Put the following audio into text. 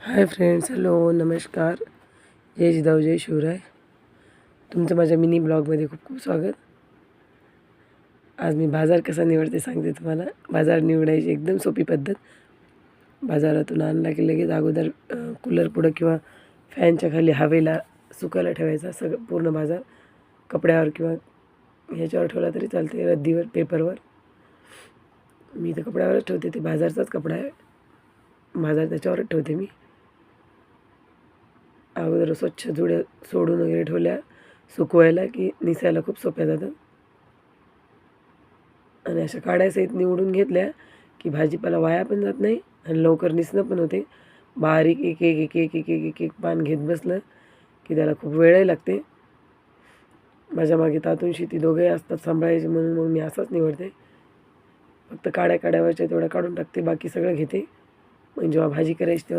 Hi friends, hello, नमस्कार, जय जिजाऊ, जय शिवराय. तुमचं माझ्या मिनी ब्लॉगमध्ये खूप खूप स्वागत. आज मी बाजार कसा निवडते सांगते तुम्हाला. बाजार निवडायची एकदम सोपी पद्धत. बाजारातून आणला की लगेच अगोदर कूलर पुढं किंवा फॅनच्या खाली हवेला सुकायला ठेवायचा. सगळं पूर्ण बाजार कपड्यावर किंवा ह्याच्यावर ठेवला तरी चालते, रद्दीवर, पेपरवर. मी तर कपड्यावरच ठेवते, ते बाजारचाच कपडा आहे. बाजार त्याच्यावरच ठेवते मी. अगोदर स्वच्छ जुड्या सोडून वगैरे ठेवल्या सुकवायला की निसायला खूप सोप्या जातात. आणि अशा काड्यासहित निवडून घेतल्या की भाजीपाला वाया पण जात नाही आणि लवकर निसणं पण होते. बारीक एक एक एक एक एक एक एक एक पान घेत बसलं की त्याला खूप वेळही लागते. माझ्या मागे तातून ती दोघे असतात सांभाळायचे, म्हणून मग मी असाच निवडते. फक्त काड्यावरच्या तेवढ्या काढून टाकते, बाकी सगळं घेते. मग जेव्हा भाजी करायची तेव्हा